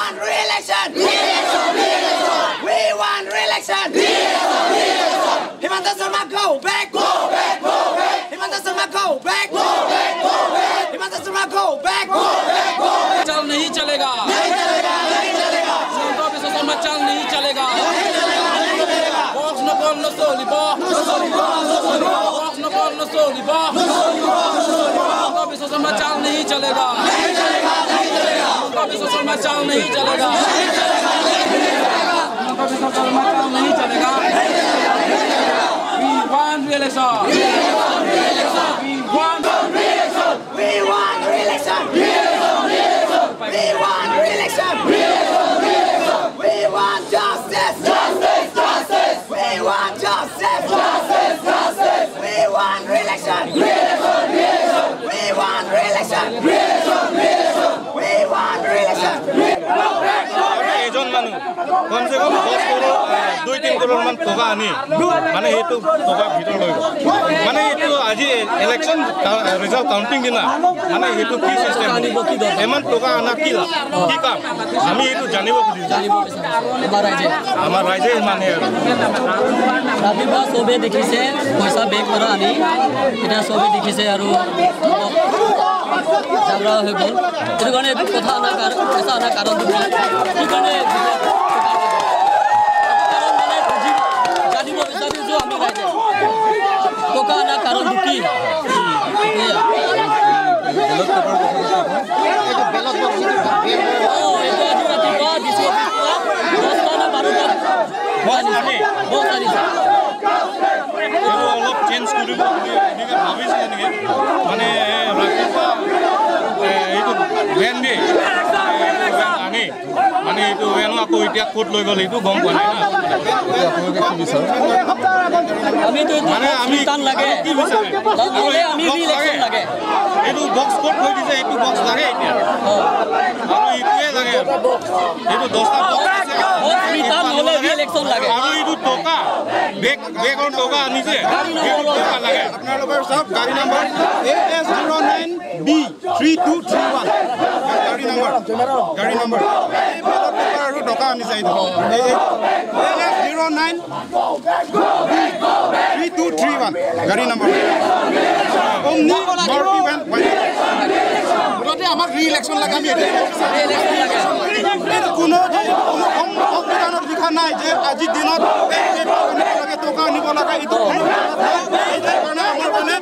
want re-election. We want re-election. Himanta Sharma, go back. Himanta Sharma, go back. Himanta Sharma, go back. चल नहीं चलेगा। हिमंता बिस्वा शर्मा चल नहीं चलेगा। Box no ball no soul, box no ball no soul, Himanta Biswa Sharma चल नहीं चलेगा। हिमंता बिस्वा शर्मा चल नहीं चलेगा। हिमंता बिस्वा शर्मा चल नहीं चलेगा। We want re-election. We want re-election. We want re-election. We want re-election. We want justice. We want justice. We want re-election. We want re-election. We want re-election. एजन मानु कम से कम 10 करोड़ 2-3 करोड़ मान टका आनी माने हेतु टका ভিতর লইব মানে এটো আজি ইলেকশন রিজাল্ট কাউন্টিং দিনা মানে হেতু কি সিস্টেম এমান টকা আনা কি কি কাম আমি এটো জানিব খুজিছো আমার রাইজে মানে ৰাতিপুৱা সবে দেখিছে পইচা বেগ কৰা আনি এটা সবে দেখিছে আৰু ঝগড়া হৈ গ'ল এটো কাৰণে কথা আনা পইচা আনা কাৰণ এটো কাৰণে জানিব বিচাৰিছো আমি ৰাইজে টকা আনা কাৰণ কি অলপ চেঞ্জ কৰিব এনেকৈ ভাবিছে নেকি মানে ৰাতিপুৱা এইটো ভেন দি আনি মানে এইটো ভেনো আকৌ এতিয়া ক'ত লৈ গ'ল এইটো গম পোৱা নাই না মানে আমি লাগে কি বিচাৰে আমি ৰিলেকশ্যন লাগে এইটো বক্স ক'ত থৈ দিছে এইটো বক্স লাগে এতিয়া আৰু এইটোৱে লাগে এইটো 10টা বক্স আছে ইলেকশন লাগে আৰু এইটো টকা বেগৰ টকা আনিছে এইটো টকা লাগে আপোনালোকৰ সব গাড়ী নম্বৰ AS09B3231 গাড়ী নম্বৰ আৰু টকা আনিছে এইটো AS09B3231 গাড়ী নম্বৰ omni marti van মুঠতে আমাক ৰি-ইলেকশ্যন লাগে আমি কোনো সংবিধানত লিখা নাই যে আজিৰ দিনত লাগে টকা আনিব লাগে এইটো কাৰণে আমাৰ কাৰণে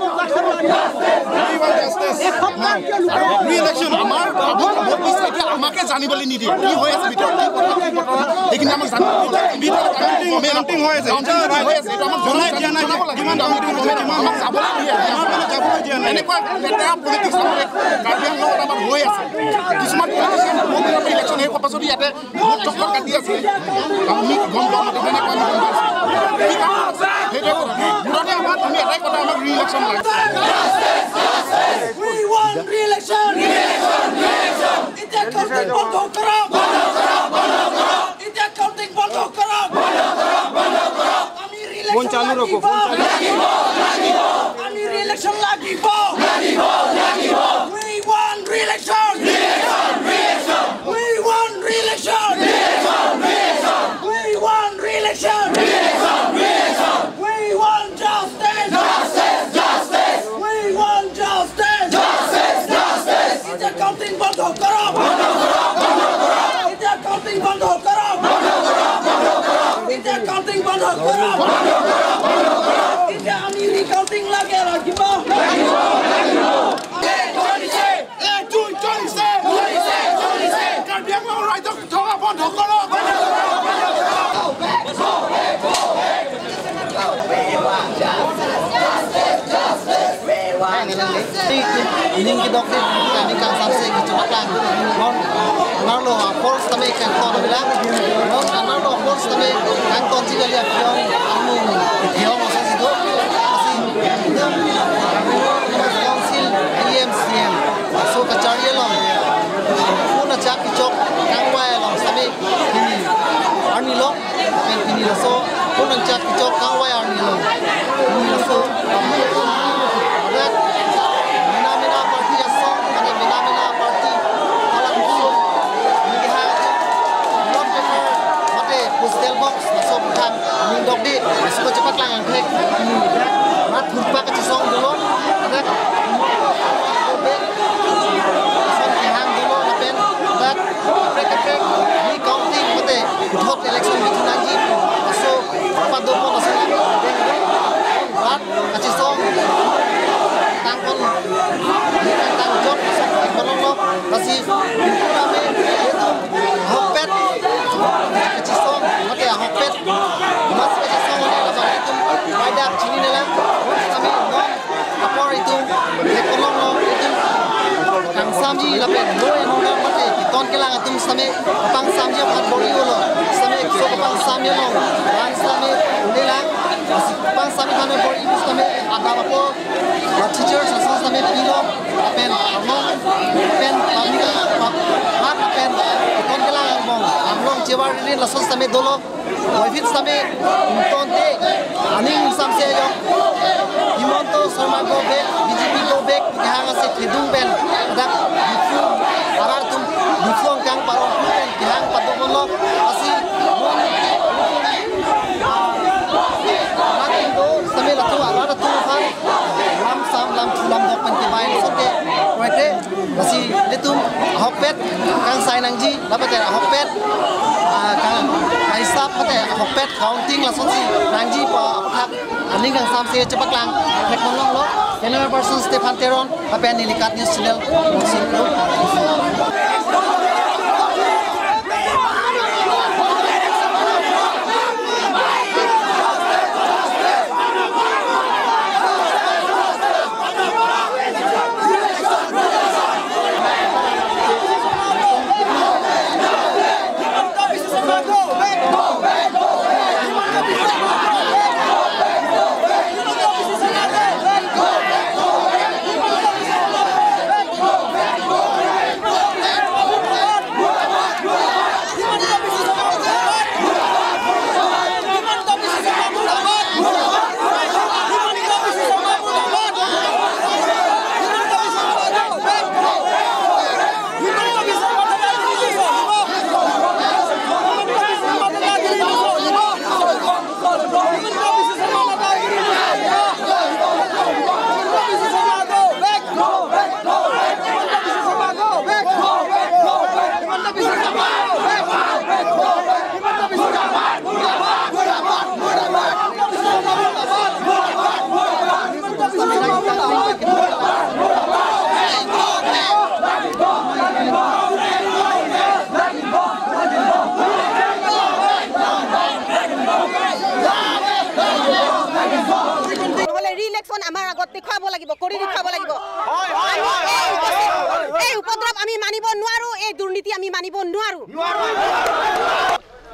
ৰি-ইলেকশ্যন আমাৰ ভোট দিছে এতিয়া আমাকে জানিবলৈ নিদিয়ে কি হৈ আছে ভিতৰত কি কথা এইখিনি আমাক কাউণ্টিং হৈ আছে এইটো আমাক জনাই দিয়া নাই কিমান কাউণ্টিং হৈছে কিমান আমাক যাবলৈ দিয়া নাই এনেকুৱা লেতেৰা পলিটিক্স আমাৰ কাৰ্বিয়াং লগত আমাক হৈ আছে কিছুমান পলিটিচিয়ান ইলেকশ্যন শেষ হোৱাৰ পাছত ইয়াতে ভোট টকা কাটি আছে আমি গম পাওঁ তেনেকুৱা মুঠতে আমাৰ তুমি এটাই কথা আমাক ৰি-ইলেকশ্যন লাগে We want re-election. India counting বন্ধ করো India counting বন্ধ করো আমি রি-ইলেকশন ফোন চালু রাখো আমি রি-ইলেকশন লাগিব We want re-election. We want re-election. We want re-election. We want justice. We want justice. India counting বন্ধ করো India counting বন্ধ করো India counting বন্ধ করো India আমি রি-কাউন্টিং লাগে রাখিব Ini kita kami kan sampai ke Jepang. Non lo force kami kan kau bilang. Non lo force kami kan kau juga lihat dia masa itu council EMCM. So kacari lo. Puna cak kicok kangwai lo. Kami ini army lo. Kami ini lo so. Puna cak kicok kangwai army lo. Ini so. ni dok di suka cepat lang ang kek mat hurpa ka cisong dulu ada son kehang dulu lapen dat prek ni counting mate hot election ni tunanji so padopo na sila mat ka cisong tangkon tang job so kolong lo kasi kami itu hopet ka cisong mate hopet mas ka cisong ni laban itu pada sini nila kami non kapor itu kolong lo itu kang samji lapen lo eno na mate kiton kelang atum same pang samji phat bori lo same so pang samji lo pang same ulela pang same kanu bori same aga apo teachers asal same pilo lapen among pen pamika hat pen kiton kelang bong amlong jewar ni lason same dolo wafit same tonte aning samse yo himonto sarma go back BJP go back kehanga se khidung ben adak difu arar tum difong kang paro ben kehang padobolo asi nakin do same latu arar tu khan lam sam lam chulam dok pen ke bai sote proyek asi letum hopet kang sai nangji dapat ya hopet kang kaisap pate hopet counting la sonsi nangji pa thak ani kang sam se cepat lang tek molong lo General Person Stefan Teron apa yang dilihat news channel Singko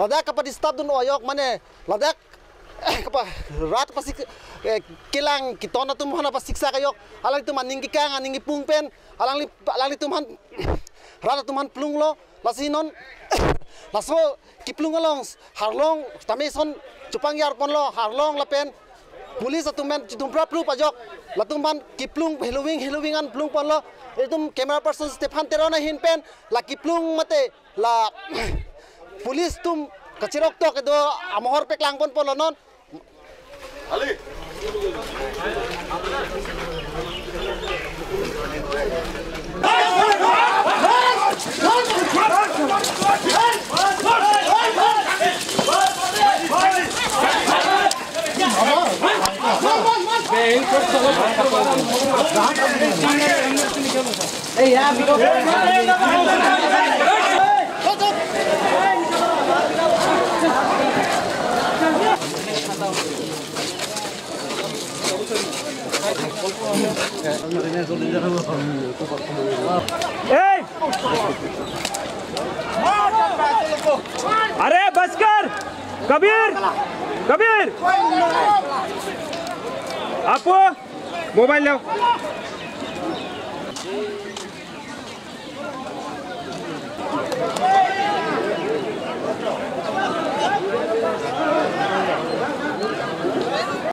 Ladak apa di stop dun oyok mana ladak apa rat pasti kilang kitona tu mana pasti siksa kayok alang tu maning kikang aning pungpen alang tu man rat tu man plung lo lasinon laso kiplung along harlong tameson cupang yar pon lo harlong lapen pulis atu men tumpra plu pajok latumban kiplung heluwingan plung pon lo itu camera person Stefan Teron hinpen la kiplung mate la pulis tum kacirok tok itu amohor pek langpon polonon Ali अरे बस कर कबीर आपको mobile लो